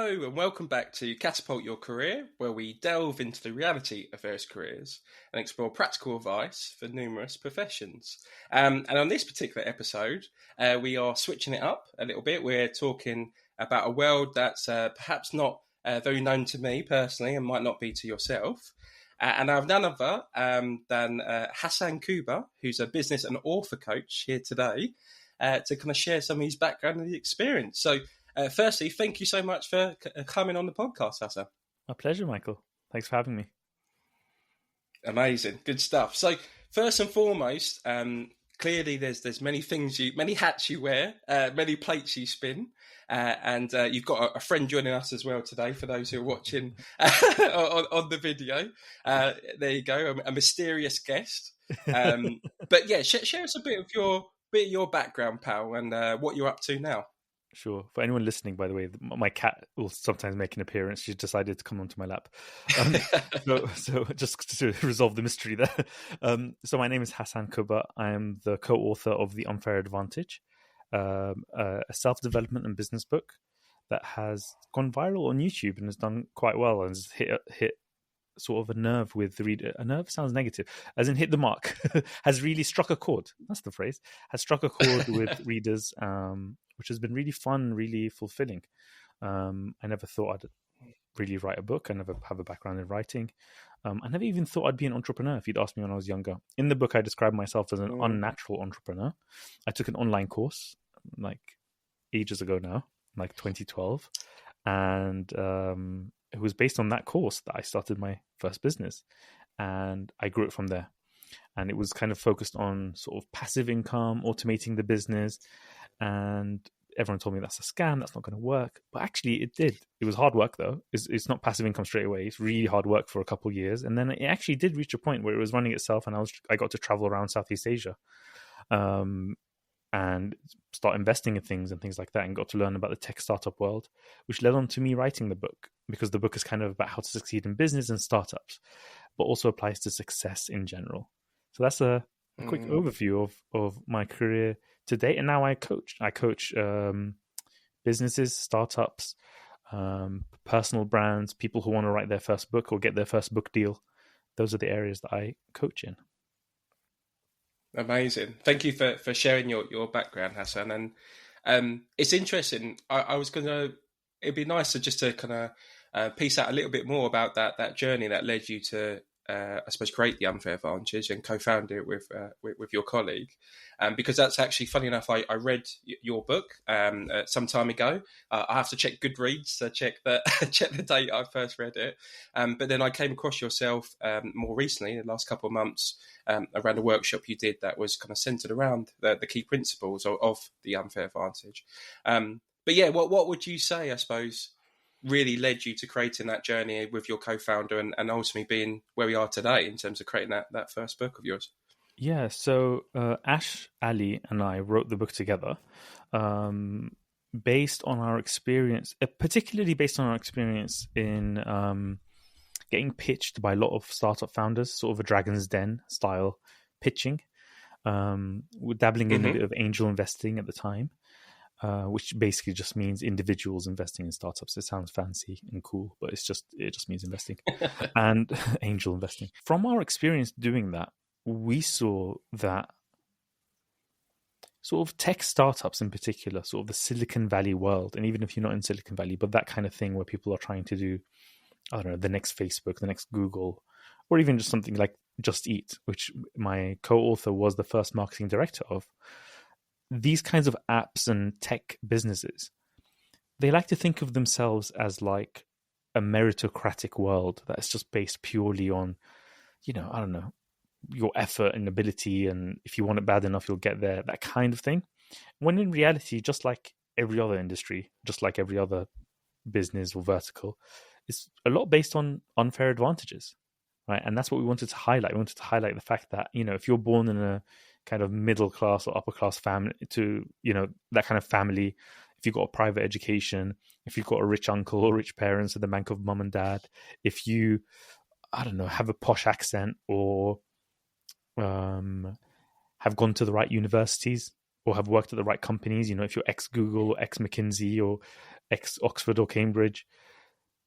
Hello and welcome back to Catapult Your Career, where we delve into the reality of various careers and explore practical advice for numerous professions. And on this particular episode, we are switching it up a little bit. We're talking about a world that's perhaps not very known to me personally and might not be to yourself. And I have none other than Hasan Kubba, who's a business and author coach here today, to kind of share some of his background and experience. So firstly, thank you so much for coming on the podcast, Hasan. My pleasure, Michael. Thanks for having me. Amazing. Good stuff. So first and foremost, clearly there's many hats you wear, many plates you spin, and you've got a friend joining us as well today for those who are watching on the video. There you go, a mysterious guest. But yeah, share us a bit of your background, pal, and what you're up to now. Sure. For anyone listening, by the way, my cat will sometimes make an appearance. She decided to come onto my lap. So just to resolve the mystery there. So my name is Hasan Kubba. I am the co-author of The Unfair Advantage, a self-development and business book that has gone viral on YouTube and has done quite well and has hit sort of a nerve with the reader. A nerve sounds negative, as in hit the mark. Has really struck a chord. That's the phrase. Has struck a chord with readers, which has been really fun, really fulfilling. I never thought I'd really write a book. I never have a background in writing. I never even thought I'd be an entrepreneur if you'd asked me when I was younger. In the book, I describe myself as an unnatural entrepreneur. I took an online course like ages ago now, like 2012. And it was based on that course that I started my first business. And I grew it from there. And it was kind of focused on sort of passive income, automating the business. And everyone told me that's a scam, that's not going to work. But actually it did. It was hard work though. It's not passive income straight away. It's really hard work for a couple of years. And then it actually did reach a point where it was running itself and I got to travel around Southeast Asia and start investing in things and things like that, and got to learn about the tech startup world, which led on to me writing the book, because the book is kind of about how to succeed in business and startups, but also applies to success in general. So that's a quick overview of my career to date. And now I coach businesses, startups, personal brands, people who want to write their first book or get their first book deal. Those are the areas that I coach in. Amazing. Thank you for sharing your background, Hasan. And it's interesting. It'd be nice to kind of piece out a little bit more about that journey that led you to, I suppose, create The Unfair Advantage and co-found it with your colleague. Because that's actually, funny enough, I read your book some time ago. I have to check Goodreads to check the date I first read it. But then I came across yourself more recently, the last couple of months, around a workshop you did that was kind of centered around the key principles of The Unfair Advantage. But yeah, what would you say, I suppose, really led you to creating that journey with your co-founder and ultimately being where we are today in terms of creating that first book of yours? Yeah, so Ash, Ali, and I wrote the book together based on our experience, particularly based on our experience in getting pitched by a lot of startup founders, sort of a Dragon's Den style pitching. We're dabbling in a bit of angel investing at the time. Which basically just means individuals investing in startups. It sounds fancy and cool, but it just means investing and angel investing. From our experience doing that, we saw that sort of tech startups in particular, sort of the Silicon Valley world, and even if you're not in Silicon Valley, but that kind of thing where people are trying to do, I don't know, the next Facebook, the next Google, or even just something like Just Eat, which my co-author was the first marketing director of. These kinds of apps and tech businesses, they like to think of themselves as like a meritocratic world that's just based purely on, I don't know, your effort and ability, and if you want it bad enough, you'll get there, that kind of thing. When in reality, just like every other industry, just like every other business or vertical, it's a lot based on unfair advantages, right? And that's what we wanted to highlight. We wanted to highlight the fact that, if you're born in a kind of middle class or upper class family, to that kind of family, if you've got a private education, if you've got a rich uncle or rich parents at the bank of mum and dad, if you, I don't know, have a posh accent or have gone to the right universities, or have worked at the right companies, if you're ex-Google or ex-McKinsey or ex-Oxford or Cambridge,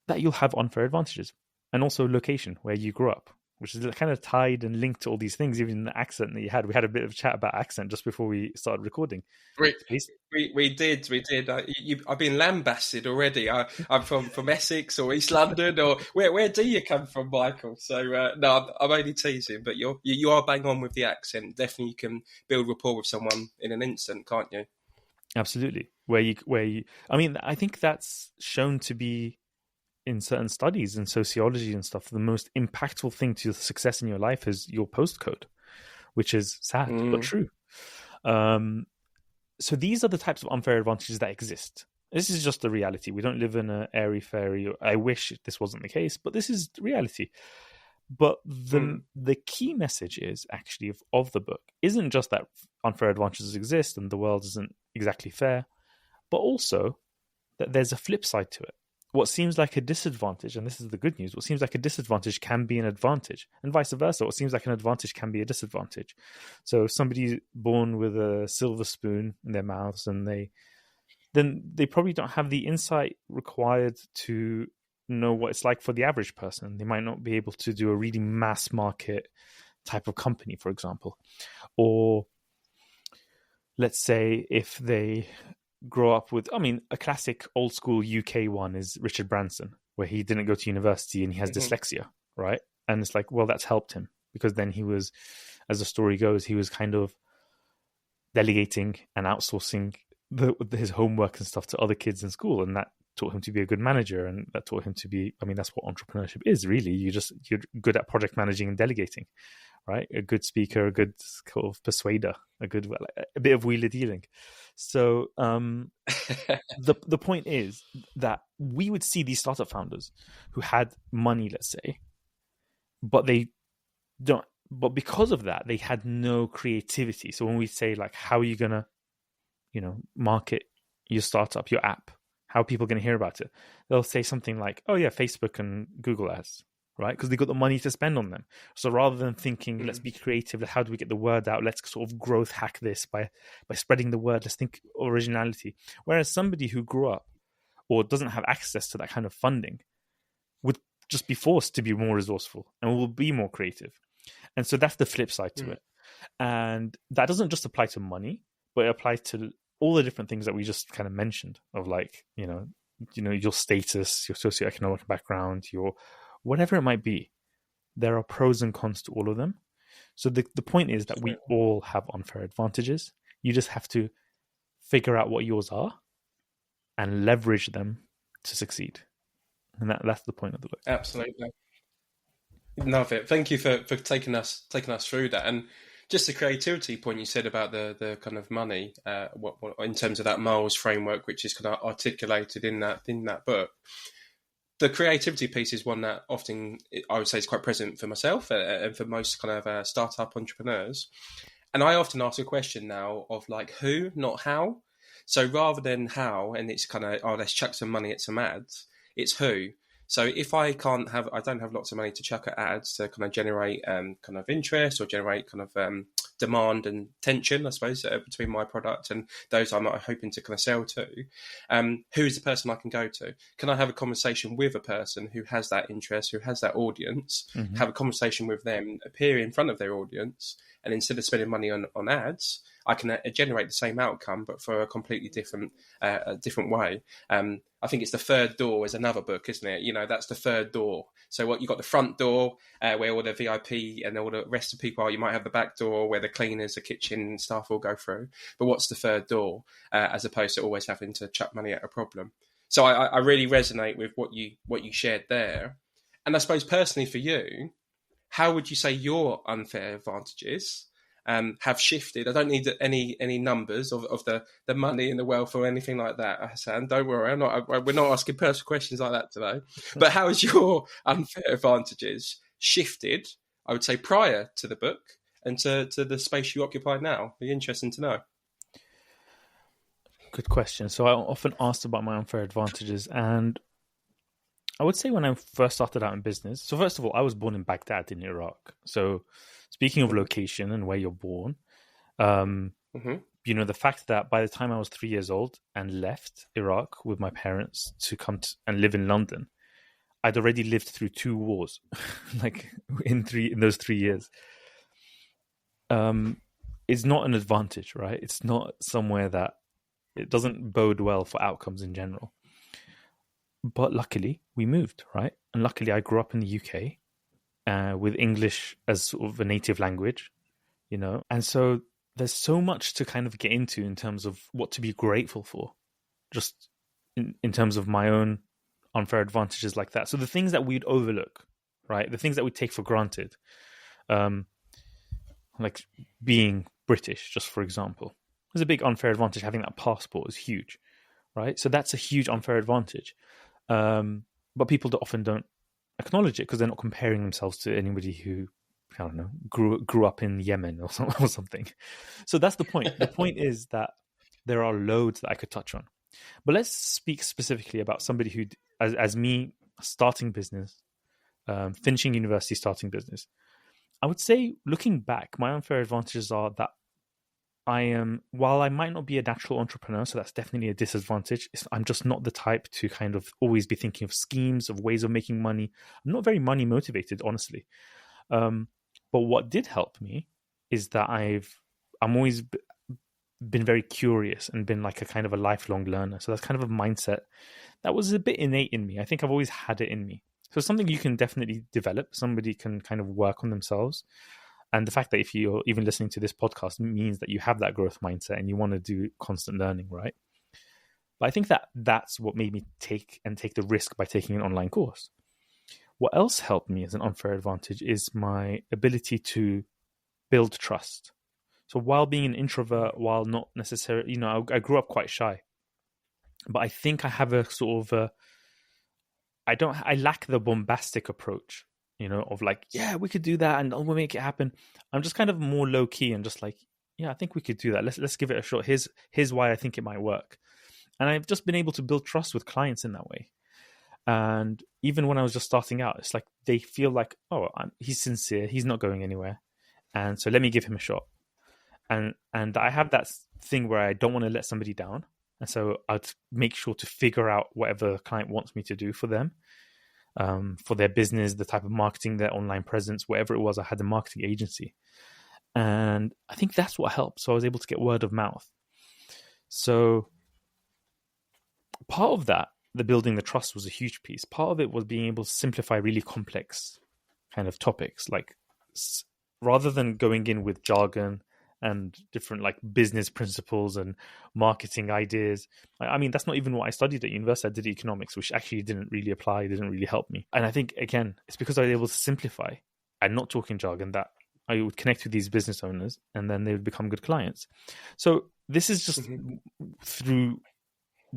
that you'll have unfair advantages. And also location, where you grew up, which is kind of tied and linked to all these things, even the accent that you had. We had a bit of a chat about accent just before we started recording. We did. I've been lambasted already. I'm from Essex or East London, or where do you come from, Michael? So no, I'm only teasing, but you are bang on with the accent. Definitely, you can build rapport with someone in an instant, can't you? Absolutely. I mean, I think that's shown to be, in certain studies in sociology and stuff, the most impactful thing to your success in your life is your postcode, which is sad but true. So these are the types of unfair advantages that exist. This is just the reality. We don't live in an airy-fairy. I wish this wasn't the case, but this is reality. But the key message is actually of the book isn't just that unfair advantages exist and the world isn't exactly fair, but also that there's a flip side to it. What seems like a disadvantage, and this is the good news, what seems like a disadvantage can be an advantage, and vice versa. What seems like an advantage can be a disadvantage. So if somebody's born with a silver spoon in their mouths, and they probably don't have the insight required to know what it's like for the average person. They might not be able to do a really mass market type of company, for example. Or let's say if they grow up with, a classic old school UK one is Richard Branson, where he didn't go to university and he has dyslexia, right? And it's like, well, that's helped him, because then he was, as the story goes, he was kind of delegating and outsourcing his homework and stuff to other kids in school, and that taught him to be a good manager, and that taught him to be, that's what entrepreneurship is, really. You're good at project managing and delegating, right? A good speaker, a good sort of persuader, a bit of wheeler dealing. So the point is that we would see these startup founders who had money, let's say, but because of that, they had no creativity. So when we say, like, how are you gonna, market your startup, your app, how are people going to hear about it? They'll say something like, oh yeah, Facebook and Google ads, right? Because they got the money to spend on them. So rather than thinking, let's be creative, how do we get the word out? Let's sort of growth hack this by spreading the word. Let's think originality. Whereas somebody who grew up or doesn't have access to that kind of funding would just be forced to be more resourceful and will be more creative. And so that's the flip side to it. And that doesn't just apply to money, but it applies to all the different things that we just kind of mentioned, of like, your status, your socioeconomic background, your whatever it might be. There are pros and cons to all of them. So the point is that we all have unfair advantages. You just have to figure out what yours are and leverage them to succeed. And that's the point of the book. Absolutely. Love it. Thank you for taking us through that. And just the creativity point you said about the kind of money, what in terms of that Miles framework, which is kind of articulated in that book. The creativity piece is one that often, I would say, is quite present for myself and for most kind of startup entrepreneurs. And I often ask a question now of like who, not how. So rather than how, and it's kind of, let's chuck some money at some ads, it's who. So if I don't have lots of money to chuck at ads to kind of generate kind of interest or generate kind of demand and tension, I suppose, between my product and those I'm not hoping to kind of sell to, who's the person I can go to? Can I have a conversation with a person who has that interest, who has that audience, have a conversation with them, appear in front of their audience, and instead of spending money on ads, I can generate the same outcome, but for a completely different way. I think it's The Third Door is another book, isn't it? That's the third door. So what you got the front door where all the VIP and all the rest of people are. You might have the back door where the cleaners, the kitchen staff all go through. But what's the third door as opposed to always having to chuck money at a problem? So I really resonate with what you shared there. And I suppose personally for you, how would you say your unfair advantages have shifted? I don't need any numbers of the money and the wealth or anything like that, Hasan. Don't worry, we're not asking personal questions like that today. But how has your unfair advantages shifted, I would say, prior to the book and to the space you occupy now? Be interesting to know. Good question. So I often asked about my unfair advantages, and I would say when I first started out in business, so first of all, I was born in Baghdad in Iraq. So speaking of location and where you're born, the fact that by the time I was 3 years old and left Iraq with my parents to come and live in London, I'd already lived through 2 wars, like in those 3 years. It's not an advantage, right? It's not somewhere that it doesn't bode well for outcomes in general. But luckily, we moved, right? And luckily, I grew up in the UK with English as sort of a native language, and so there's so much to kind of get into in terms of what to be grateful for, just in terms of my own unfair advantages like that. So the things that we'd overlook, right? The things that we take for granted, like being British, just for example. There's a big unfair advantage. Having that passport is huge, right? So that's a huge unfair advantage. But people often don't acknowledge it because they're not comparing themselves to anybody who, I don't know, grew up in Yemen or something. So that's the point. The point is that there are loads that I could touch on. But let's speak specifically about somebody who, as me, starting business, finishing university, starting business. I would say, looking back, my unfair advantages are that while I might not be a natural entrepreneur, so that's definitely a disadvantage, I'm just not the type to kind of always be thinking of schemes, of ways of making money. I'm not very money motivated, honestly. But what did help me is that I'm always been very curious and been like a kind of a lifelong learner. So that's kind of a mindset that was a bit innate in me. I think I've always had it in me. So it's something you can definitely develop. Somebody can kind of work on themselves. And the fact that if you're even listening to this podcast means that you have that growth mindset and you want to do constant learning, right? But I think that's what made me take the risk by taking an online course. What else helped me as an unfair advantage is my ability to build trust. So while being an introvert, while not necessarily, I grew up quite shy, but I think I have a sort of I lack the bombastic approach, of like, yeah, we could do that and we'll make it happen. I'm just kind of more low key and just like, yeah, I think we could do that. Let's give it a shot. Here's why I think it might work. And I've just been able to build trust with clients in that way. And even when I was just starting out, it's like they feel like, oh, he's sincere. He's not going anywhere. And so let me give him a shot. And I have that thing where I don't want to let somebody down. And so I'd make sure to figure out whatever the client wants me to do for them, for their business, the type of marketing, their online presence, whatever it was. I had a marketing agency. And I think that's what helped. So I was able to get word of mouth. So part of that, the building the trust, was a huge piece. Part of it was being able to simplify really complex kind of topics. Like rather than going in with jargon and different like business principles and marketing ideas. I mean, that's not even what I studied at university. I did economics, which actually didn't really apply, didn't really help me. And I think, again, it's because I was able to simplify and not talk in jargon that I would connect with these business owners and then they would become good clients. So this is just through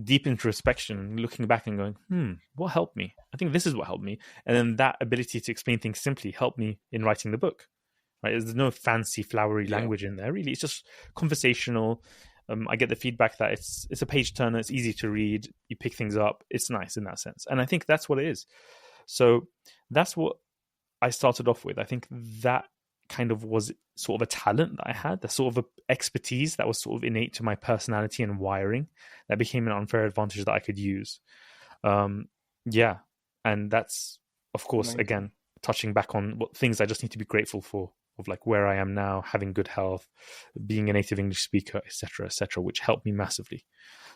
deep introspection, looking back and going, what helped me? I think this is what helped me. And then that ability to explain things simply helped me in writing the book. Right? There's no fancy, flowery language in there. Really, it's just conversational. I get the feedback that it's a page turner. It's easy to read. You pick things up. It's nice in that sense. And I think that's what it is. So that's what I started off with. I think that kind of was sort of a talent that I had, the sort of expertise that was sort of innate to my personality and wiring that became an unfair advantage that I could use. And that's, of course, again, touching back on what things I just need to be grateful for, of like where I am now, having good health, being a native English speaker, etc., which helped me massively.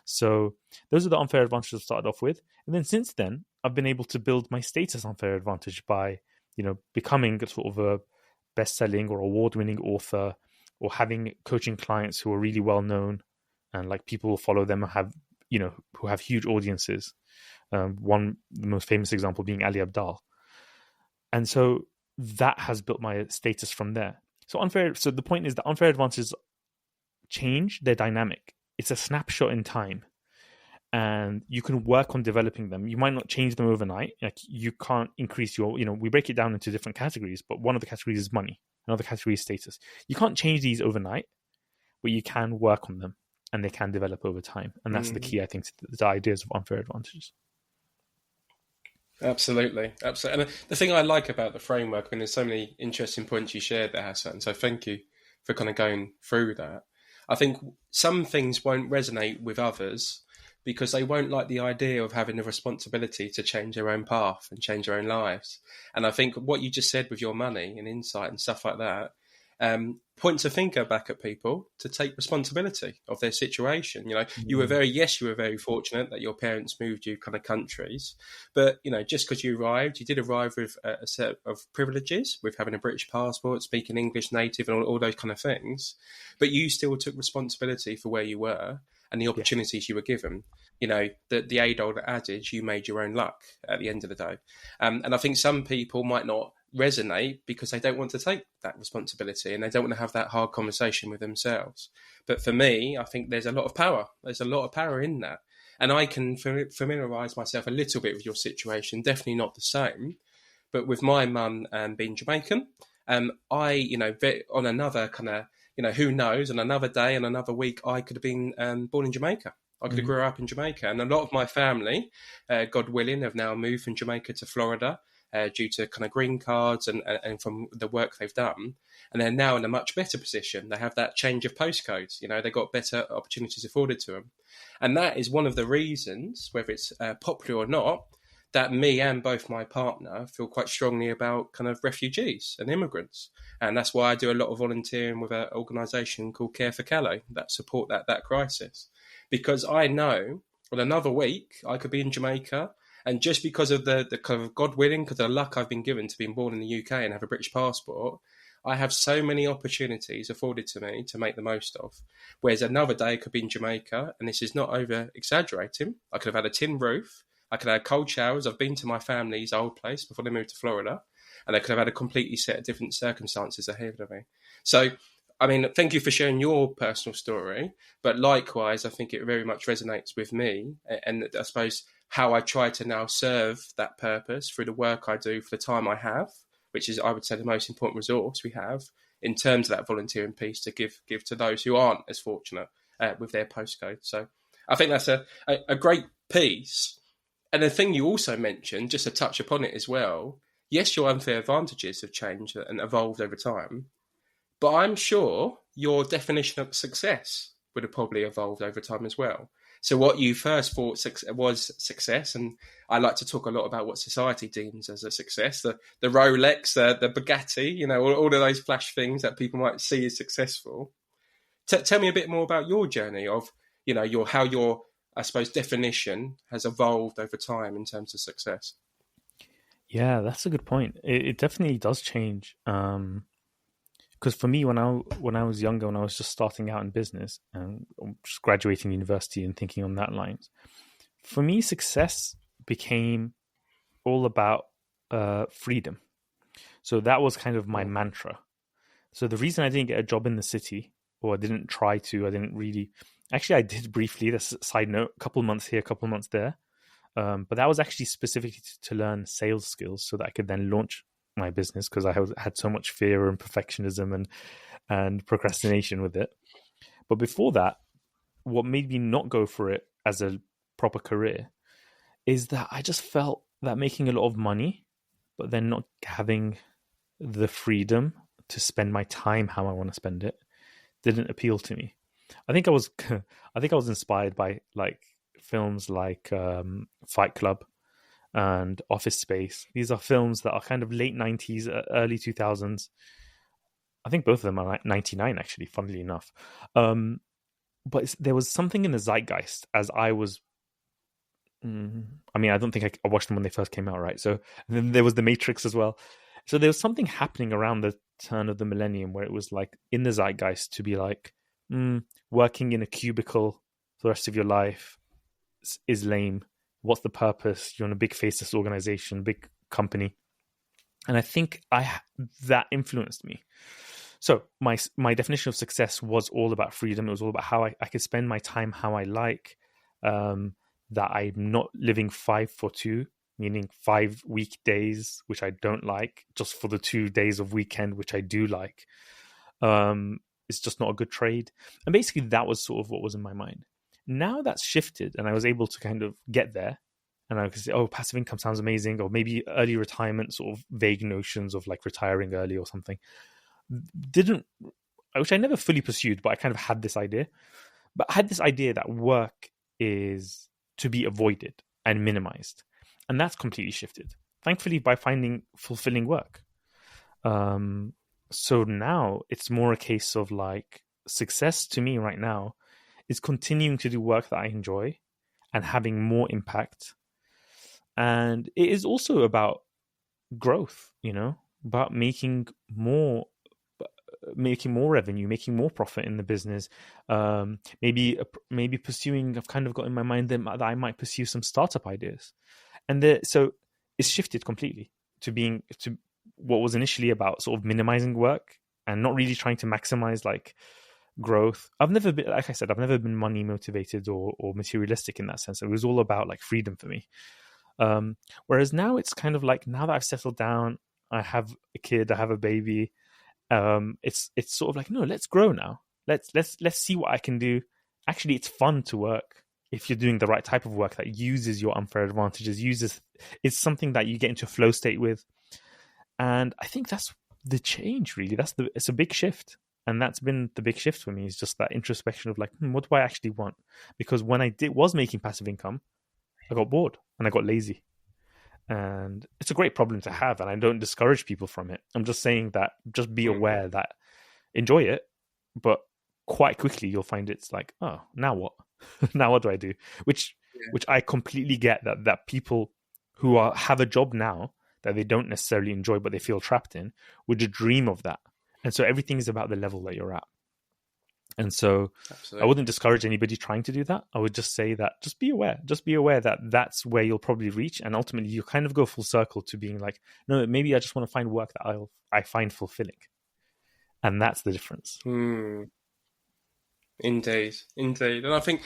So those are the unfair advantages I started off with. And then since then, I've been able to build my status unfair advantage by, becoming sort of a best-selling or award-winning author, or having coaching clients who are really well-known and like people will follow them, who have huge audiences. The most famous example being Ali Abdaal. And so that has built my status from there. So the point is that unfair advantages change their dynamic. It's a snapshot in time. And you can work on developing them. You might not change them overnight. Like you can't increase we break it down into different categories, but one of the categories is money. Another category is status. You can't change these overnight, but you can work on them and they can develop over time. And that's the key, I think, to the ideas of unfair advantages. Absolutely. And the thing I like about the framework, and there's so many interesting points you shared there, Hasan, so thank you for kind of going through that. I think some things won't resonate with others because they won't like the idea of having the responsibility to change their own path and change their own lives. And I think what you just said with your money and insight and stuff like that points a finger back at people to take responsibility of their situation. You were very fortunate that your parents moved you kind of countries, but just because you did arrive with a set of privileges, with having a British passport, speaking English native, and all those kind of things. But you still took responsibility for where you were and the opportunities you were given. The age-old adage, you made your own luck at the end of the day. And I think some people might not resonate because they don't want to take that responsibility and they don't want to have that hard conversation with themselves. But for me, I think there's a lot of power. There's a lot of power in that. And I can familiarise myself a little bit with your situation, definitely not the same. But with my mum being Jamaican, on another kind of, who knows, on another day and another week, I could have been born in Jamaica. I could have grew up in Jamaica. And a lot of my family, God willing, have now moved from Jamaica to Florida due to kind of green cards and from the work they've done. And they're now in a much better position. They have that change of postcodes. They got better opportunities afforded to them. And that is one of the reasons, whether it's popular or not, that me and both my partner feel quite strongly about kind of refugees and immigrants. And that's why I do a lot of volunteering with an organisation called Care for Calais that support that crisis. Because I know on another week I could be in Jamaica, and just because of the kind of God willing, because of the luck I've been given to being born in the UK and have a British passport, I have so many opportunities afforded to me to make the most of. Whereas another day I could be in Jamaica, and this is not over exaggerating. I could have had a tin roof. I could have had cold showers. I've been to my family's old place before they moved to Florida, and I could have had a completely set of different circumstances ahead of me. So, I mean, thank you for sharing your personal story, but likewise, I think it very much resonates with me, and I suppose how I try to now serve that purpose through the work I do for the time I have, which is, I would say, the most important resource we have in terms of that volunteering piece to give to those who aren't as fortunate with their postcode. So I think that's a great piece. And the thing you also mentioned, just to touch upon it as well, yes, your unfair advantages have changed and evolved over time, but I'm sure your definition of success would have probably evolved over time as well. So what you first thought was success, and I like to talk a lot about what society deems as a success, the Rolex, the Bugatti, all of those flash things that people might see as successful. Tell me a bit more about your journey of, how your, I suppose, definition has evolved over time in terms of success. Yeah, that's a good point. It definitely does change. Because for me, when I was younger, when I was just starting out in business and just graduating university and thinking on that lines, for me, success became all about freedom. So that was kind of my mantra. So the reason I didn't get a job in the city, or I didn't try to, I didn't really... Actually, I did briefly, that's a side note, a couple of months here, a couple of months there. But that was actually specifically to learn sales skills so that I could then launch my business, because I had so much fear and perfectionism and procrastination with it. But before that, what made me not go for it as a proper career is that I just felt that making a lot of money, but then not having the freedom to spend my time how I want to spend it, didn't appeal to me. I think I was inspired by like films like Fight Club and Office Space. These are films that are kind of late 90s, early 2000s. I think both of them are like 99, actually, funnily enough. But there was something in the zeitgeist as I was... I mean, I don't think I watched them when they first came out, right? So and then there was The Matrix as well. So there was something happening around the turn of the millennium where it was like in the zeitgeist to be like, working in a cubicle for the rest of your life is lame. What's the purpose? You're in a big faceless organization, big company. And I think that influenced me. So my definition of success was all about freedom. It was all about how I could spend my time how I like, that I'm not living 5 for 2, meaning 5 weekdays, which I don't like, just for the 2 days of weekend, which I do like. It's just not a good trade. And basically that was sort of what was in my mind. Now that's shifted and I was able to kind of get there, and I could say, oh, passive income sounds amazing, or maybe early retirement, sort of vague notions of like retiring early or something. which I never fully pursued, but I kind of had this idea. But I had this idea that work is to be avoided and minimized. And that's completely shifted, thankfully, by finding fulfilling work. So now it's more a case of like success to me right now is continuing to do work that I enjoy and having more impact. And it is also about growth, about making more revenue, making more profit in the business. Maybe pursuing. I've kind of got in my mind that I might pursue some startup ideas, and so it's shifted completely to what was initially about sort of minimizing work and not really trying to maximize like growth. I've never been, like I said, I've never been money motivated or materialistic in that sense. It was all about like freedom for me. Whereas now it's kind of like, now that I've settled down, I have a kid, I have a baby. It's sort of like, no, let's grow now. Let's see what I can do. Actually, it's fun to work if you're doing the right type of work that uses your unfair advantages. It's something that you get into a flow state with, and I think that's the change. Really, it's a big shift, and that's been the big shift for me. Is just that introspection of like, what do I actually want? Because when I was making passive income, I got bored and I got lazy. And it's a great problem to have, and I don't discourage people from it. I'm just saying that just be aware that enjoy it, but quite quickly you'll find it's like, oh, now what? Now what do I do? Which I completely get that people who have a job now that they don't necessarily enjoy but they feel trapped in would dream of that. And so everything is about the level that you're at. And so absolutely. I wouldn't discourage anybody trying to do that. I would just say that just be aware that that's where you'll probably reach. And ultimately you kind of go full circle to being like, no, maybe I just want to find work that I find fulfilling. And that's the difference. Indeed. And I think,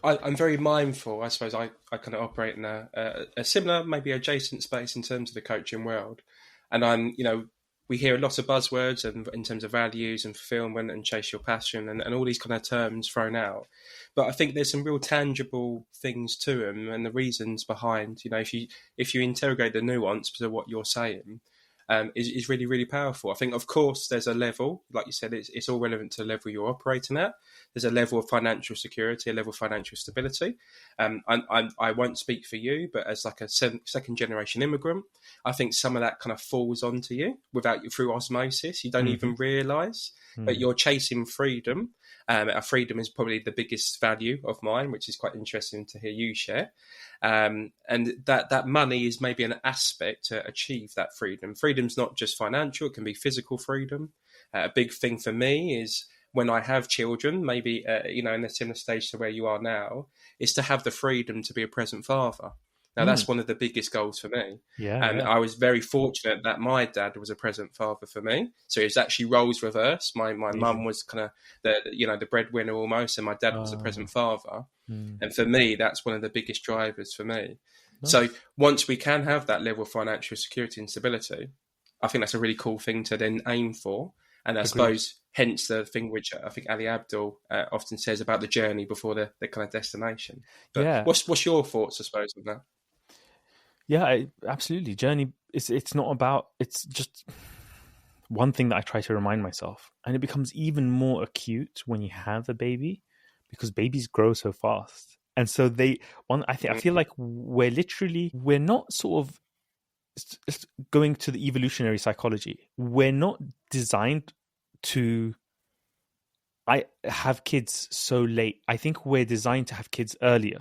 I'm very mindful. I suppose I kind of operate in a similar, maybe adjacent space in terms of the coaching world. And I'm, we hear a lot of buzzwords and in terms of values and fulfillment and chase your passion and all these kind of terms thrown out. But I think there's some real tangible things to them and the reasons behind, if you interrogate the nuance to what you're saying, is really, really powerful. I think, of course, there's a level, like you said, it's all relevant to the level you're operating at. There's a level of financial security, a level of financial stability. I won't speak for you, but as like a second generation immigrant, I think some of that kind of falls onto you through osmosis. You don't even realise that you're chasing freedom. Freedom is probably the biggest value of mine, which is quite interesting to hear you share. And that money is maybe an aspect to achieve that freedom. Freedom's not just financial, it can be physical freedom. A big thing for me is when I have children, maybe, in a similar stage to where you are now, is to have the freedom to be a present father. Now, that's one of the biggest goals for me. I was very fortunate that my dad was a present father for me. So it was actually roles reversed. My mum was kind of the breadwinner almost, and my dad was a present father. And for me, that's one of the biggest drivers for me. Nice. So once we can have that level of financial security and stability, I think that's a really cool thing to then aim for. And I suppose, hence the thing which I think Ali Abdaal often says about the journey before the kind of destination. But what's your thoughts, I suppose, on that? Yeah, absolutely. Journey, it's not about, it's just one thing that I try to remind myself. And it becomes even more acute when you have a baby because babies grow so fast. And so I feel like we're not sort of going to the evolutionary psychology. We're not designed to have kids so late. I think we're designed to have kids earlier,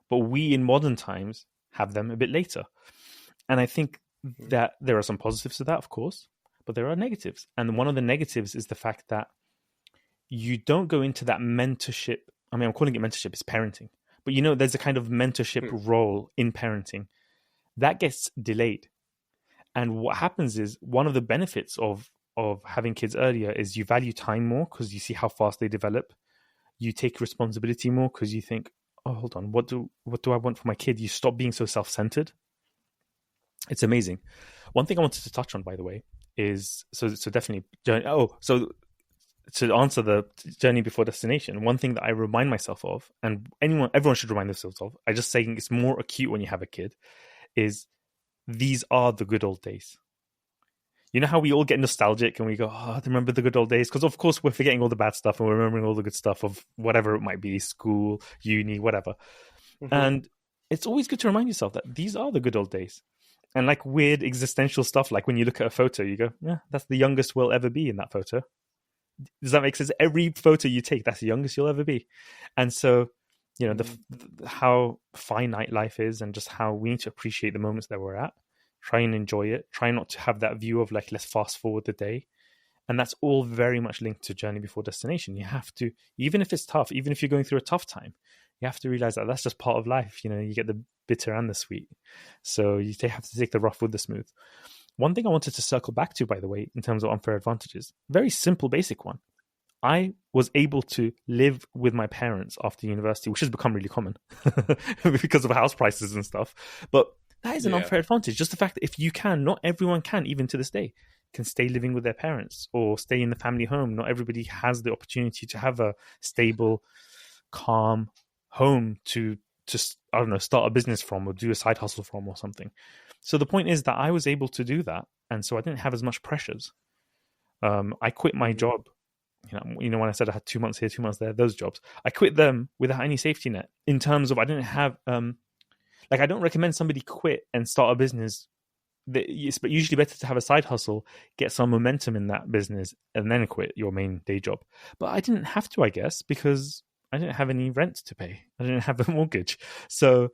but we in modern times have them a bit later. And I think that there are some positives to that, of course, but there are negatives. And one of the negatives is the fact that you don't go into that mentorship. I mean, I'm calling it mentorship, it's parenting. But there's a kind of mentorship role in parenting that gets delayed. And what happens is one of the benefits of having kids earlier is you value time more because you see how fast they develop. You take responsibility more because you think, oh, hold on, what do I want for my kid? You stop being so self-centered. It's amazing. One thing I wanted to touch on, by the way, is so definitely journey. Oh, so to answer the journey before destination, one thing that I remind myself of, and everyone should remind themselves of, I just saying it's more acute when you have a kid, is these are the good old days. You know how we all get nostalgic and we go, oh, I remember the good old days? Because of course we're forgetting all the bad stuff and we're remembering all the good stuff of whatever it might be, school, uni, whatever. Mm-hmm. And it's always good to remind yourself that these are the good old days. And like weird existential stuff, like when you look at a photo, you go, yeah, that's the youngest we'll ever be in that photo. Does that make sense? Every photo you take, that's the youngest you'll ever be. And so, you know, how finite life is and just how we need to appreciate the moments that we're at. Try and enjoy it. Try not to have that view of like, let's fast forward the day. And that's all very much linked to journey before destination. You have to, even if it's tough, even if you're going through a tough time, you have to realize that that's just part of life. You know, you get the bitter and the sweet. So you have to take the rough with the smooth. One thing I wanted to circle back to, by the way, in terms of unfair advantages, very simple, basic one. I was able to live with my parents after university, which has become really common because of house prices and stuff. But that is an unfair advantage. Just the fact that if you can, not everyone can, even to this day, can stay living with their parents or stay in the family home. Not everybody has the opportunity to have a stable, calm home to just, I don't know, start a business from or do a side hustle from or something. So the point is that I was able to do that. And so I didn't have as much pressures. I quit my job. You know, when I said I had 2 months here, 2 months there, those jobs, I quit them without any safety net in terms of I didn't have, I don't recommend somebody quit and start a business. It's usually better to have a side hustle, get some momentum in that business, and then quit your main day job. But I didn't have to, I guess, because I didn't have any rent to pay. I didn't have a mortgage. So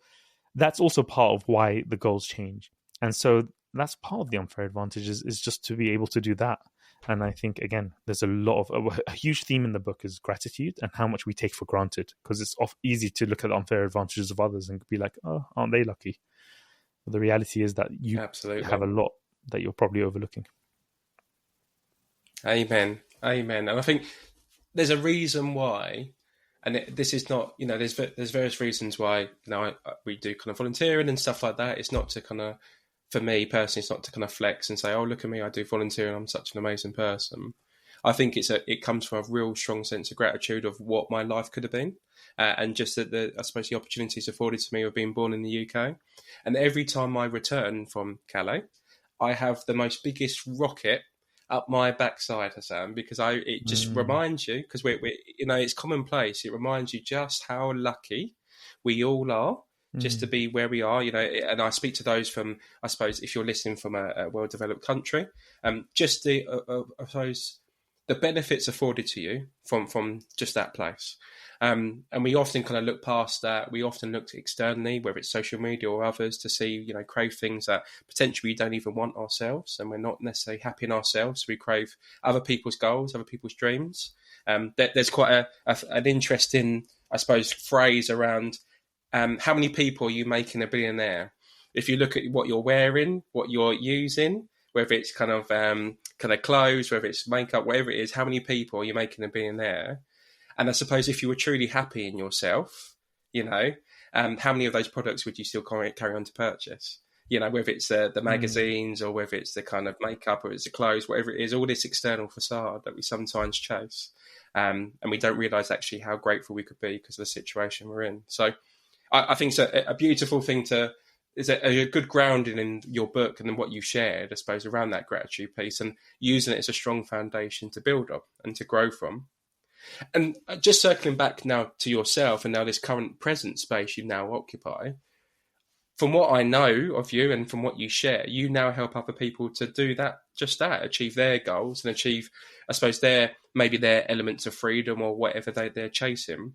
that's also part of why the goals change. And so that's part of the unfair advantage is just to be able to do that. And I think, again, there's a huge theme in the book is gratitude and how much we take for granted, because it's easy to look at the unfair advantages of others and be like, oh, aren't they lucky? But the reality is that you have a lot that you're probably overlooking. Amen. And I think there's a reason why, and this is not, you know, there's various reasons why, you know, we do kind of volunteering and stuff like that. It's not to kind of, for me personally, it's not to kind of flex and say, oh, look at me, I do volunteering, I'm such an amazing person. I think it comes from a real strong sense of gratitude of what my life could have been, and just that I suppose the opportunities afforded to me of being born in the UK. And every time I return from Calais, I have the most biggest rocket up my backside, Hasan, because it just reminds you, because we you know, it's commonplace. It reminds you just how lucky we all are just to be where we are, you know. And I speak to those from, I suppose, if you're listening from a well-developed country, just I suppose the benefits afforded to you from just that place. And we often kind of look past that. We often look externally, whether it's social media or others, to see, you know, crave things that potentially we don't even want ourselves, and we're not necessarily happy in ourselves. So we crave other people's goals, other people's dreams. There's quite an interesting, I suppose, phrase around how many people are you making a billionaire? If you look at what you're wearing, what you're using, whether it's kind of clothes, whether it's makeup, whatever it is, how many people are you making a billionaire? And I suppose if you were truly happy in yourself, you know, how many of those products would you still carry on to purchase? You know, whether it's the magazines or whether it's the kind of makeup or it's the clothes, whatever it is, all this external facade that we sometimes chase. And we don't realise actually how grateful we could be because of the situation we're in. So I think it's a beautiful thing is a good grounding in your book and then what you shared, I suppose, around that gratitude piece, and using it as a strong foundation to build up and to grow from. And just circling back now to yourself and now this current present space you now occupy, from what I know of you and from what you share, you now help other people to do that, just that, achieve their goals and achieve, I suppose, maybe their elements of freedom or whatever they're chasing.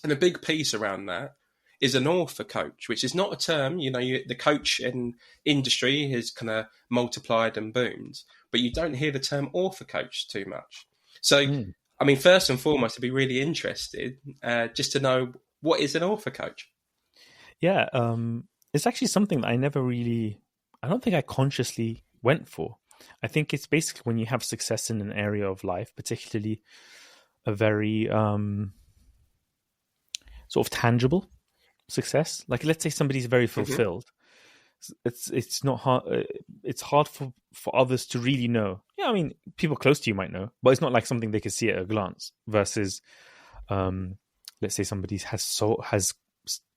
And a big piece around that is an author coach, which is not a term, you know, the coach in industry has kind of multiplied and boomed, but you don't hear the term author coach too much. So, I mean, first and foremost, I'd be really interested just to know, what is an author coach? Yeah, it's actually something that I don't think I consciously went for. I think it's basically when you have success in an area of life, particularly a very sort of tangible success. Like, let's say somebody's very fulfilled. It's not hard. It's hard for others to really know. Yeah, I mean, people close to you might know, but it's not like something they could see at a glance. Versus, let's say somebody has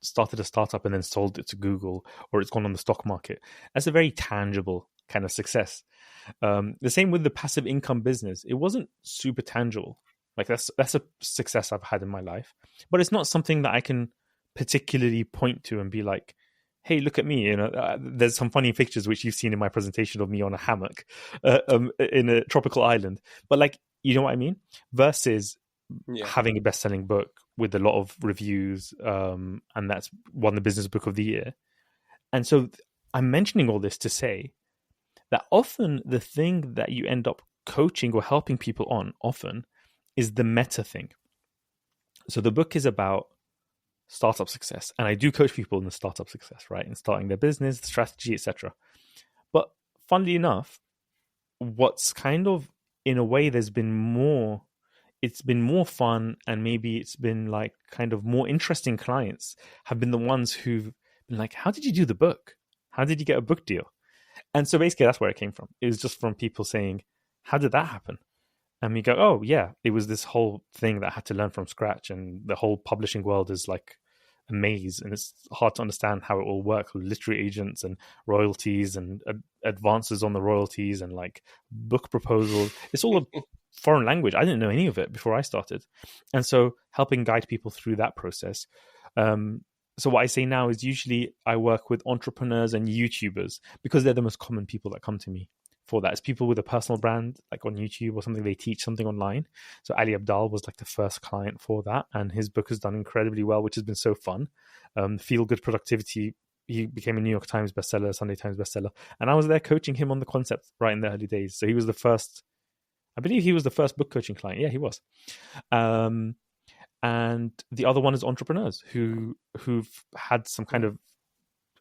started a startup and then sold it to Google, or it's gone on the stock market. That's a very tangible kind of success. The same with the passive income business. It wasn't super tangible. Like that's a success I've had in my life, but it's not something that I can particularly point to and be like, hey, look at me. There's some funny pictures which you've seen in my presentation of me on a hammock in a tropical island. But like, you know what I mean? Versus having a best-selling book with a lot of reviews, and that's won the Business Book of the Year. And so I'm mentioning all this to say that often the thing that you end up coaching or helping people on often is the meta thing. So the book is about startup success, and I do coach people in the startup success, right? In starting their business, strategy, etc. But funnily enough, what's kind of, in a way, it's been more fun, and maybe it's been like kind of more interesting clients have been the ones who've been like, how did you do the book? How did you get a book deal? And so basically that's where it came from. It was just from people saying, how did that happen? And we go, oh yeah, it was this whole thing that I had to learn from scratch. And the whole publishing world is like a maze, and it's hard to understand how it all works with literary agents and royalties and advances on the royalties and like book proposals. It's all a foreign language. I didn't know any of it before I started. And so helping guide people through that process. So what I say now is usually I work with entrepreneurs and YouTubers because they're the most common people that come to me for that. It's people with a personal brand, like on YouTube or something, they teach something online. So Ali Abdal was like the first client for that, and his book has done incredibly well, which has been so fun. Feel Good Productivity, he became a New York Times bestseller, Sunday Times bestseller, and I was there coaching him on the concept right in the early days. So he was the first, I believe he was the first book coaching client. Yeah, he was. And the other one is entrepreneurs who've had some kind of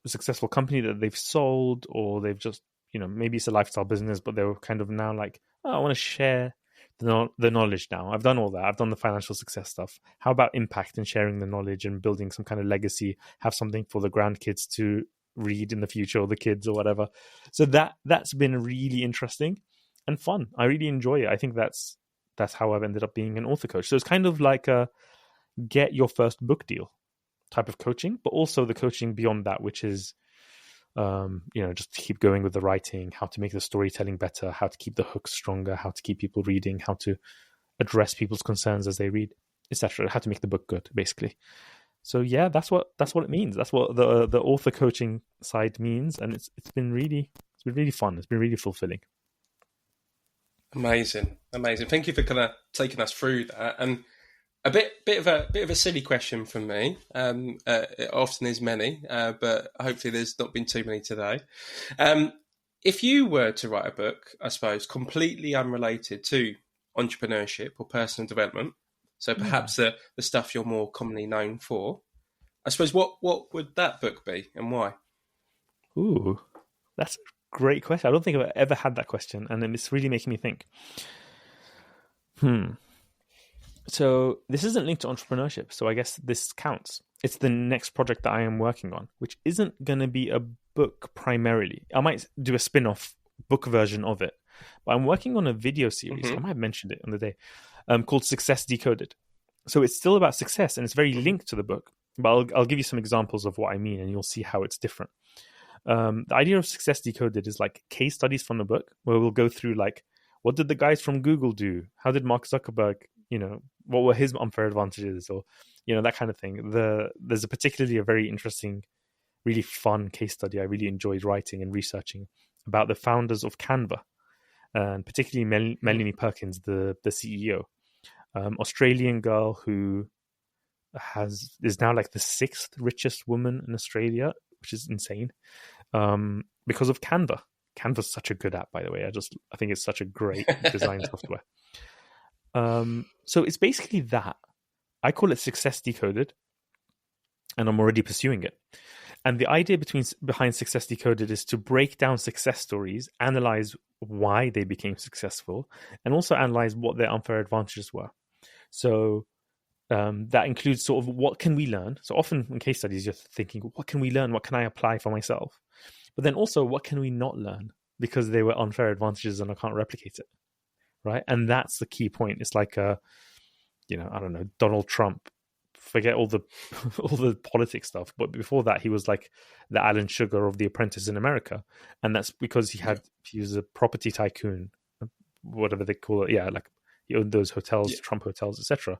successful company that they've sold, or they've just, maybe it's a lifestyle business, but they were kind of now like, oh, I want to share the knowledge now. I've done all that. I've done the financial success stuff. How about impact and sharing the knowledge and building some kind of legacy, have something for the grandkids to read in the future, or the kids or whatever. So that's been really interesting and fun. I really enjoy it. I think that's how I've ended up being an author coach. So it's kind of like a get your first book deal type of coaching, but also the coaching beyond that, which is just to keep going with the writing, how to make the storytelling better, how to keep the hooks stronger, how to keep people reading, how to address people's concerns as they read, etc. How to make the book good, basically. So yeah, that's what it means. That's what the author coaching side means, and it's been really fun. It's been really fulfilling. Amazing. Thank you for kind of taking us through that. And a bit of a silly question from me. It often is many, but hopefully there's not been too many today. If you were to write a book, I suppose, completely unrelated to entrepreneurship or personal development, so perhaps the stuff you're more commonly known for, I suppose, what would that book be and why? Ooh, that's a great question. I don't think I've ever had that question, and it's really making me think. So this isn't linked to entrepreneurship, so I guess this counts. It's the next project that I am working on, which isn't going to be a book primarily. I might do a spin-off book version of it, but I'm working on a video series. I might have mentioned it on the day, called Success Decoded. So it's still about success, and it's very linked to the book, but I'll give you some examples of what I mean, and you'll see how it's different. The idea of Success Decoded is like case studies from the book, where we'll go through like, what did the guys from Google do? How did Mark Zuckerberg, what were his unfair advantages, or, that kind of thing. There's a very interesting, really fun case study I really enjoyed writing and researching about the founders of Canva, and particularly Melanie Perkins, the CEO, Australian girl who is now like the 6th richest woman in Australia, which is insane, because of Canva. Canva's such a good app, by the way. I think it's such a great design software. So it's basically that. I call it Success Decoded, and I'm already pursuing it. And the idea behind Success Decoded is to break down success stories, analyze why they became successful, and also analyze what their unfair advantages were. So that includes sort of what can we learn. So often in case studies, you're thinking, what can we learn? What can I apply for myself? But then also, what can we not learn because they were unfair advantages and I can't replicate it, right? And that's the key point. It's like I don't know, Donald Trump forget all the all the politics stuff. But before that, he was like the Alan Sugar of The Apprentice in America, and that's because he was a property tycoon, whatever they call it. Yeah, like he owned those hotels, Trump hotels, etc.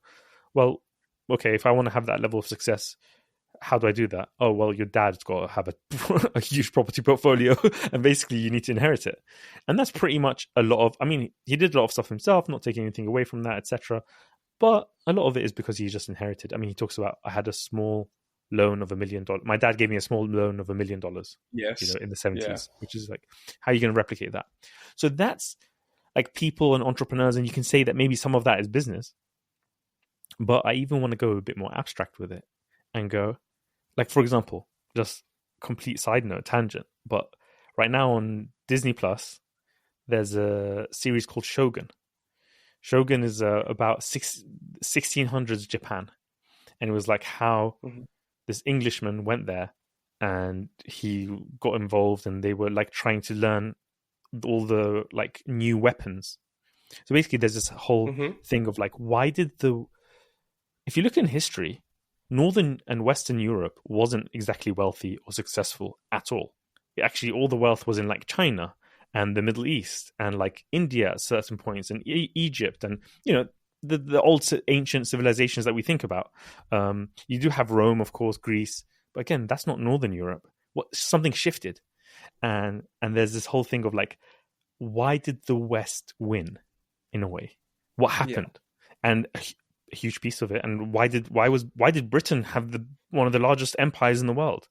Well, okay, if I want to have that level of success, how do I do that? Oh, well, your dad's got to have a huge property portfolio, and basically you need to inherit it. And that's pretty much a lot of, I mean, he did a lot of stuff himself, not taking anything away from that, etc. But a lot of it is because he just inherited. I mean, he talks about, I had a small loan of $1 million. My dad gave me a small loan of $1 million, Yes. in the 70s, which is like, how are you going to replicate that? So that's like people and entrepreneurs, and you can say that maybe some of that is business. But I even want to go a bit more abstract with it and go, like, for example, just complete side note, tangent, but right now on Disney Plus, there's a series called Shogun. Shogun is about 1600s Japan. And it was like how this Englishman went there and he got involved, and they were like trying to learn all the like new weapons. So basically there's this whole thing of like, if you look in history, Northern and Western Europe wasn't exactly wealthy or successful at all. Actually, all the wealth was in like China and the Middle East and like India at certain points, and Egypt, and the old ancient civilizations that we think about. You do have Rome, of course, Greece, but again, that's not Northern Europe. Something shifted, and there's this whole thing of like, why did the West win? In a way, what happened? And a huge piece of it, and why did Britain have one of the largest empires in the world?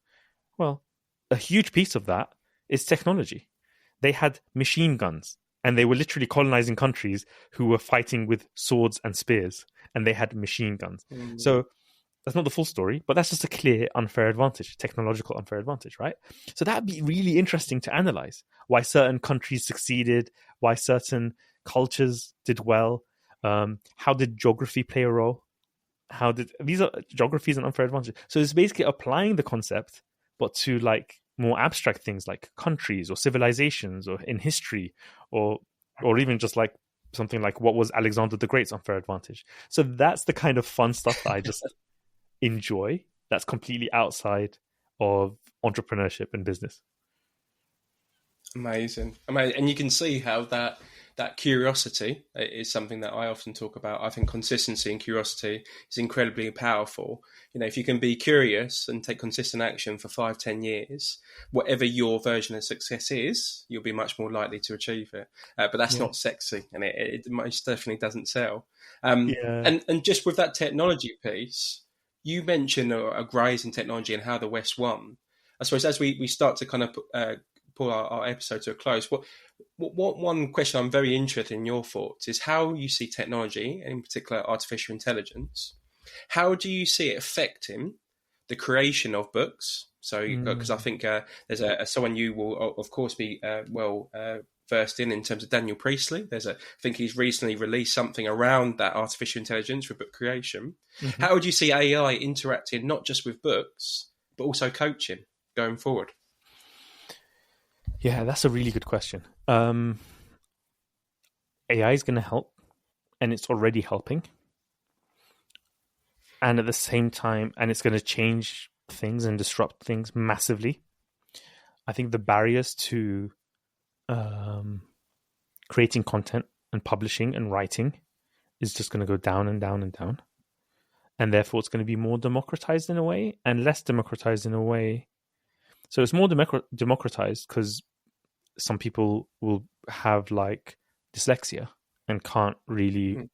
Well, a huge piece of that is technology. They had machine guns, and they were literally colonizing countries who were fighting with swords and spears, and they had machine guns. So that's not the full story, but that's just a clear unfair advantage, technological unfair advantage, right? So that'd be really interesting to analyze why certain countries succeeded, why certain cultures did well. How did geography play a role? These are geographies and unfair advantage. So it's basically applying the concept, but to like more abstract things like countries or civilizations or in history, or even just like something like, what was Alexander the Great's unfair advantage? So that's the kind of fun stuff that I just enjoy. That's completely outside of entrepreneurship and business. Amazing. And you can see how that curiosity is something that I often talk about. I think consistency and curiosity is incredibly powerful. If you can be curious and take consistent action for 5-10 years, whatever your version of success is, you'll be much more likely to achieve it. But that's not sexy, and it most definitely doesn't sell. And just with that technology piece, you mentioned a rise in technology and how the West won. I suppose as we start to kind of pull our episode to a close, what one question I'm very interested in your thoughts is how you see technology, and in particular artificial intelligence. How do you see it affecting the creation of books? So, because I think there's someone you will of course be versed in terms of Daniel Priestley. I think he's recently released something around that artificial intelligence for book creation. How would you see AI interacting not just with books but also coaching going forward? Yeah, that's a really good question. AI is going to help, and it's already helping. And at the same time, and it's going to change things and disrupt things massively. I think the barriers to creating content and publishing and writing is just going to go down and down and down. And therefore, it's going to be more democratized in a way and less democratized in a way. So it's more democratized because some people will have like dyslexia and can't really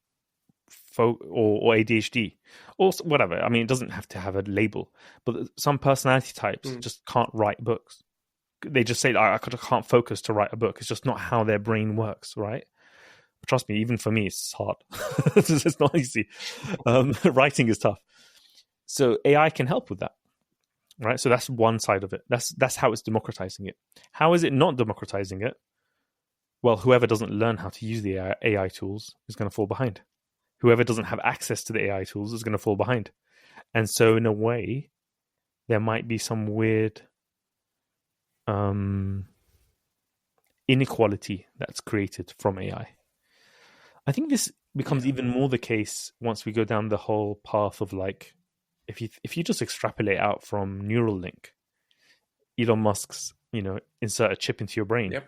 or ADHD or whatever. I mean, it doesn't have to have a label, but some personality types just can't write books. They just say, I can't focus to write a book. It's just not how their brain works, right? Trust me, even for me, it's hard. It's not easy. Writing is tough. So AI can help with that. Right, so that's one side of it. That's how it's democratizing it. How is it not democratizing it? Well, whoever doesn't learn how to use the AI tools is going to fall behind. Whoever doesn't have access to the AI tools is going to fall behind. And so, in a way, there might be some weird inequality that's created from AI. I think this becomes even more the case once we go down the whole path of like if you just extrapolate out from Neuralink, Elon Musk's, insert a chip into your brain. Yep.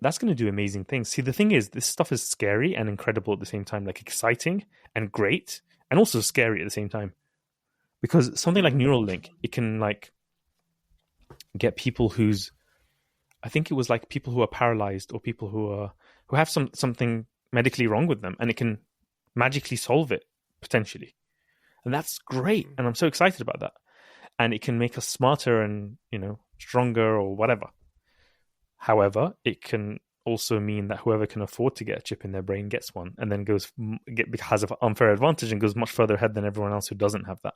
That's going to do amazing things. See, the thing is, this stuff is scary and incredible at the same time, like exciting and great, and also scary at the same time. Because something like Neuralink, it can like get people I think it was like people who are paralyzed or people who have something medically wrong with them, and it can magically solve it potentially, and that's great. And I'm so excited about that. And it can make us smarter and stronger or whatever. However, it can also mean that whoever can afford to get a chip in their brain gets one, and then has an unfair advantage and goes much further ahead than everyone else who doesn't have that.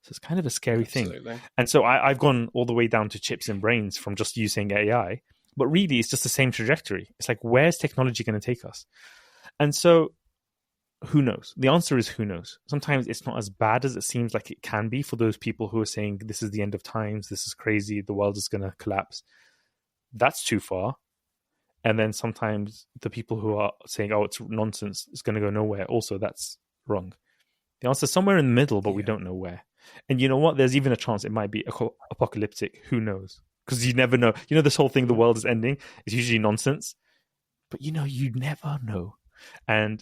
So it's kind of a scary thing. And so I've gone all the way down to chips in brains from just using AI, but really it's just the same trajectory. It's like, where's technology going to take us? And so who knows? The answer is who knows. Sometimes it's not as bad as it seems like it can be for those people who are saying this is the end of times, this is crazy, the world is going to collapse. That's too far. And then sometimes the people who are saying, oh, it's nonsense, it's going to go nowhere, also that's wrong. The answer is somewhere in the middle, but we don't know where. And you know what? There's even a chance it might be apocalyptic. Who knows? Because you never know. This whole thing, the world is ending, is usually nonsense. But you never know.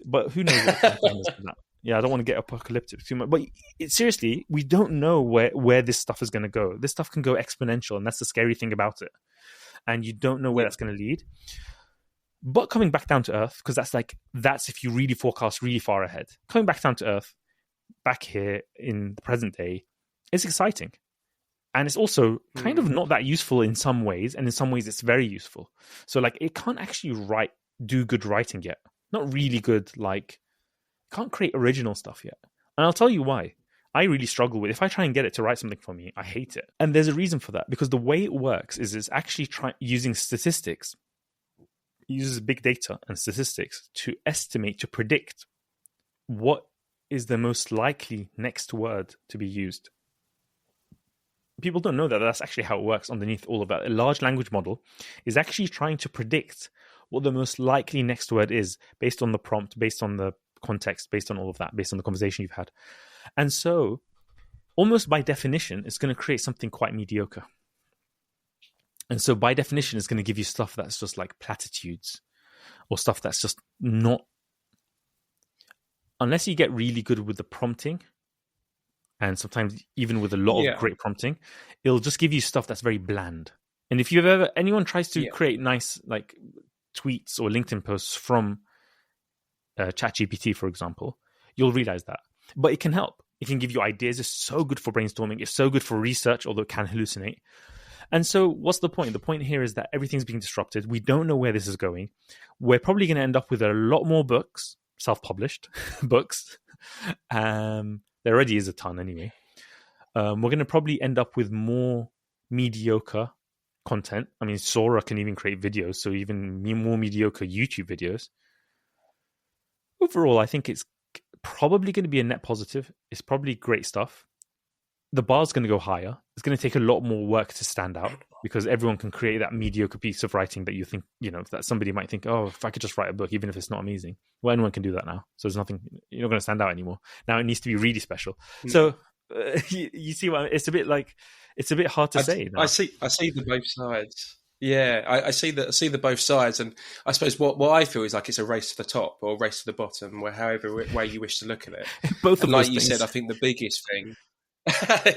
But who knows what that? Yeah, I don't want to get apocalyptic too much. But seriously, we don't know where this stuff is going to go. This stuff can go exponential, and that's the scary thing about it. And you don't know where that's going to lead. But coming back down to earth, because that's if you really forecast really far ahead. Coming back down to earth, back here in the present day, it's exciting. And it's also kind of not that useful in some ways, and in some ways it's very useful. So it can't actually do good writing yet. Not really good, can't create original stuff yet. And I'll tell you why. I really struggle with, if I try and get it to write something for me, I hate it. And there's a reason for that, because the way it works is it's actually using statistics. It uses big data and statistics to estimate, to predict what is the most likely next word to be used. People don't know that that's actually how it works underneath all of that. A large language model is actually trying to predict what the most likely next word is based on the prompt, based on the context, based on all of that, based on the conversation you've had. And so, almost by definition, it's going to create something quite mediocre. And so, by definition, it's going to give you stuff that's just like platitudes, or stuff that's just not... Unless you get really good with the prompting, and sometimes even with a lot of great prompting, it'll just give you stuff that's very bland. And if anyone tries to create nice tweets or LinkedIn posts from ChatGPT, for example, you'll realize that. But it can help. It can give you ideas. It's so good for brainstorming. It's so good for research, although it can hallucinate. And so what's the point? The point here is that everything's being disrupted. We don't know where this is going. We're probably going to end up with a lot more books, self-published books. There already is a ton anyway. We're going to probably end up with more mediocre content. I mean, Sora can even create videos, so even more mediocre YouTube videos. Overall, I think it's probably going to be a net positive. It's probably great stuff. The bar's going to go higher. It's going to take a lot more work to stand out, because everyone can create that mediocre piece of writing that you think, that somebody might think, oh, if I could just write a book, even if it's not amazing. Well, anyone can do that now. So there's nothing, you're not going to stand out anymore. Now it needs to be really special. So you see what it's a bit like, it's a bit hard to say. Now. I see the both sides. Yeah, I see the both sides, and I suppose what I feel is like it's a race to the top or a race to the bottom, where however way you wish to look at it. Both of like those you things. said, I think the biggest thing.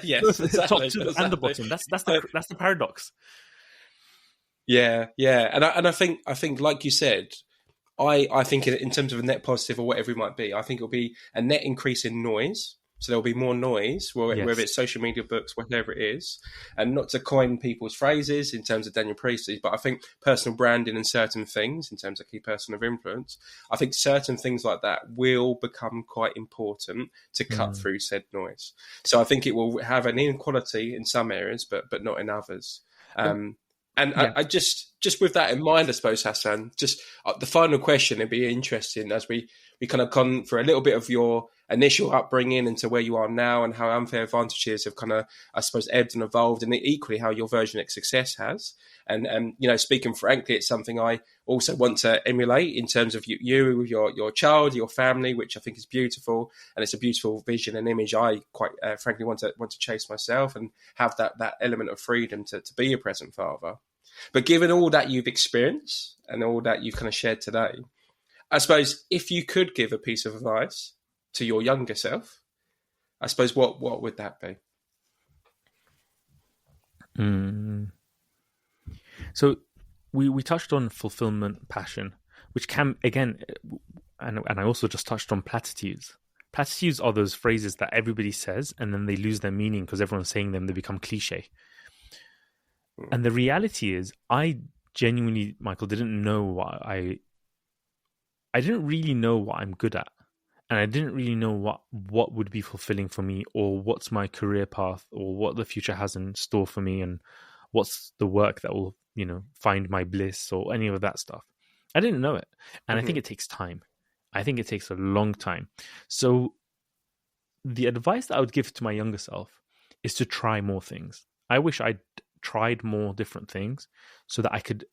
Yes, exactly, exactly. And the bottom. That's the paradox. Yeah, and I think like you said, I think in terms of a net positive or whatever it might be, I think it'll be a net increase in noise. So there'll be more noise, whether it's social media, books, whatever it is. And not to coin people's phrases in terms of Daniel Priestley, but I think personal branding and certain things in terms of key person of influence, I think certain things like that will become quite important to cut through said noise. So I think it will have an inequality in some areas, but not in others. I just just with that in mind, I suppose, Hasan, just the final question, it'd be interesting as we kind of gone for a little bit of your initial upbringing into where you are now and how unfair advantages have kind of, I suppose, ebbed and evolved, and equally how your version of success has. And speaking frankly, it's something I also want to emulate in terms of you with your child, your family, which I think is beautiful, and it's a beautiful vision and image. I quite frankly want to chase myself and have that element of freedom to be a present father. But given all that you've experienced and all that you've kind of shared today, I suppose if you could give a piece of advice to your younger self, I suppose what would that be? So we touched on fulfillment, passion, which can, again, and I also just touched on platitudes. Platitudes are those phrases that everybody says and then they lose their meaning because everyone's saying them, they become cliche. And the reality is, I genuinely, Michael, didn't know what I didn't really know what I'm good at. And I didn't really know what would be fulfilling for me, or what's my career path, or what the future has in store for me, and what's the work that will, find my bliss, or any of that stuff. I didn't know it. And I think it takes time. I think it takes a long time. So the advice that I would give to my younger self is to try more things. I wish I'd tried more different things so that I could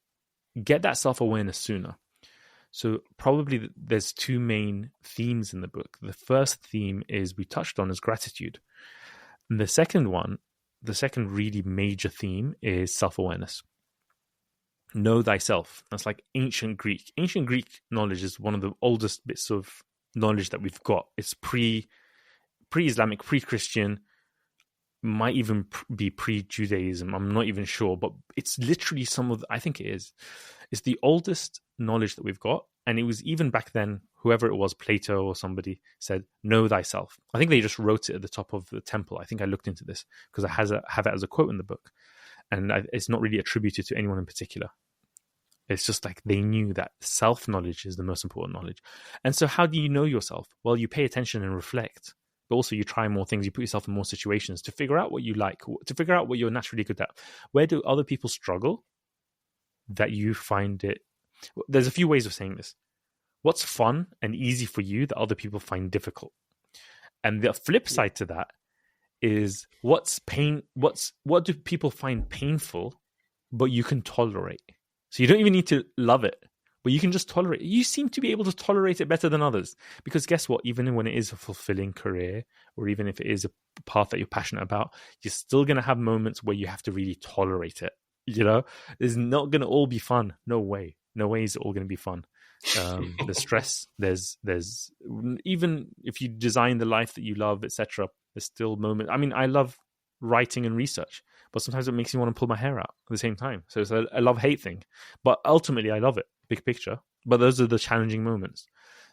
get that self-awareness sooner. So probably there's two main themes in the book. The first theme we touched on is gratitude. And the second really major theme is self-awareness. Know thyself. That's like ancient Greek. Ancient Greek knowledge is one of the oldest bits of knowledge that we've got. It's pre-Islamic, pre-Christian, might even be pre-Judaism. I'm not even sure, but it's literally I think it is. It's the oldest knowledge that we've got. And it was even back then, whoever it was, Plato or somebody, said, know thyself. I think they just wrote it at the top of the temple. I think I looked into this because I have it as a quote in the book. And it's not really attributed to anyone in particular. It's just like they knew that self-knowledge is the most important knowledge. And so how do you know yourself? Well, you pay attention and reflect. But also you try more things, you put yourself in more situations to figure out what you like, to figure out what you're naturally good at. Where do other people struggle that you find it? There's a few ways of saying this. What's fun and easy for you that other people find difficult? And the flip side to that is what do people find painful, but you can tolerate? So you don't even need to love it, but you can just tolerate it. You seem to be able to tolerate it better than others. Because guess what? Even when it is a fulfilling career, or even if it is a path that you're passionate about, you're still going to have moments where you have to really tolerate it. It's not going to all be fun. No way. No way is it all going to be fun. There's stress. There's even if you design the life that you love, etc., there's still moments. I mean, I love writing and research, but sometimes it makes me want to pull my hair out at the same time. So it's a love-hate thing. But ultimately, I love it, big picture. But those are the challenging moments.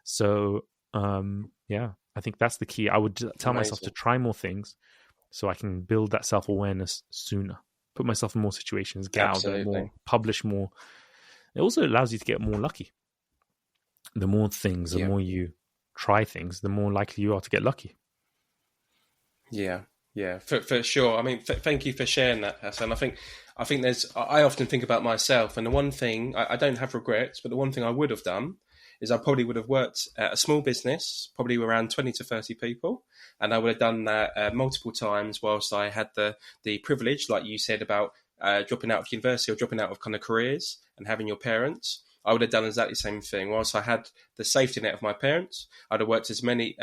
So, I think that's the key. I would tell myself to try more things so I can build that self-awareness sooner. Put myself in more situations, get out there more, publish more. It also allows you to get more lucky. The more things, the more you try things, the more likely you are to get lucky. Yeah, for sure. I mean, thank you for sharing that, Hasan. I think I often think about myself, and the one thing, I don't have regrets, but the one thing I would have done is I probably would have worked at a small business, probably around 20 to 30 people. And I would have done that multiple times whilst I had the privilege, like you said, about dropping out of university or dropping out of kind of careers and having your parents. I would have done exactly the same thing. Whilst I had the safety net of my parents, I'd have worked at many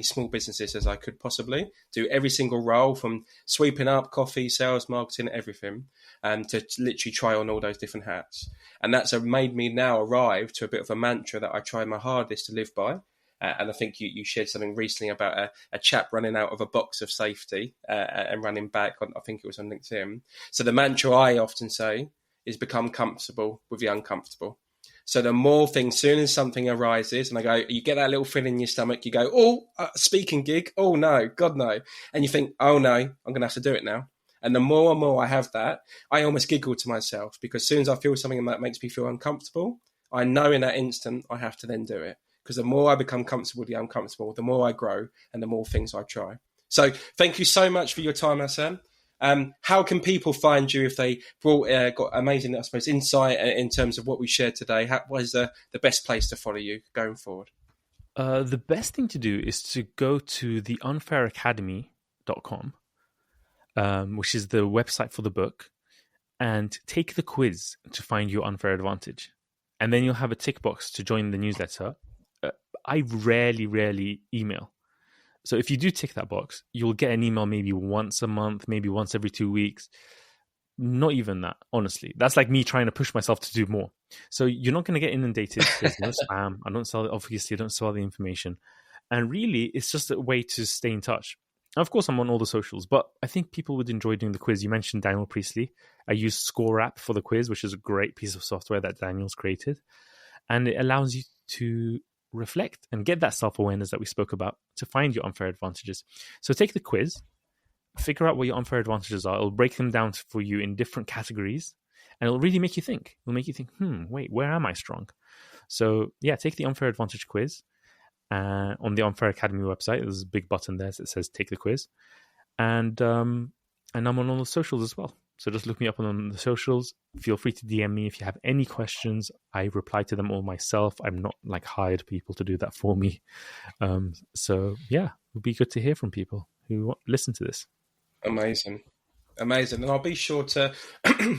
small businesses as I could possibly, do every single role from sweeping up, coffee, sales, marketing, everything, and to literally try on all those different hats. And that's made me now arrive to a bit of a mantra that I try my hardest to live by. And I think you shared something recently about a chap running out of a box of safety and running back. I think it was on LinkedIn. So the mantra I often say is become comfortable with the uncomfortable. So the more things, soon as something arises, and I go, you get that little feeling in your stomach, you go, oh, speaking gig, oh no, God no. And you think, oh no, I'm going to have to do it now. And the more and more I have that, I almost giggle to myself, because as soon as I feel something that makes me feel uncomfortable, I know in that instant I have to then do it. Because the more I become comfortable with the uncomfortable, the more I grow and the more things I try. So thank you so much for your time, Hasan. How can people find you if they got amazing, I suppose, insight in terms of what we shared today? What is the best place to follow you going forward? The best thing to do is to go to the unfairacademy.com, which is the website for the book, and take the quiz to find your unfair advantage. And then you'll have a tick box to join the newsletter. I rarely email. So if you do tick that box, you'll get an email maybe once a month, maybe once every 2 weeks. Not even that, honestly. That's like me trying to push myself to do more. So you're not going to get inundated. There's no spam. I don't sell the information. And really, it's just a way to stay in touch. Of course, I'm on all the socials, but I think people would enjoy doing the quiz. You mentioned Daniel Priestley. I use Score App for the quiz, which is a great piece of software that Daniel's created. And it allows you to reflect and get that self-awareness that we spoke about to find your unfair advantages. So take the quiz, figure out what your unfair advantages are. It'll break them down for you in different categories, and it'll really make you think. It'll make you think, wait, where am I strong? So yeah, take the unfair advantage quiz. On the Unfair Academy website, there's a big button there that says take the quiz. And I'm on all the socials as well. So just look me up on the socials. Feel free to DM me if you have any questions. I reply to them all myself. I'm not like hired people to do that for me. So yeah, it would be good to hear from people who listen to this. Amazing. And I'll be sure to,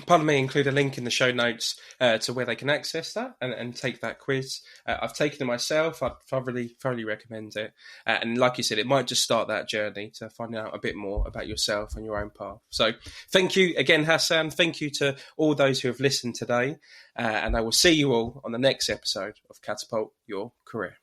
pardon me, include a link in the show notes to where they can access that and take that quiz. I've taken it myself. I'd thoroughly recommend it. And like you said, it might just start that journey to find out a bit more about yourself and your own path. So thank you again, Hasan. Thank you to all those who have listened today. And I will see you all on the next episode of Catapult Your Career.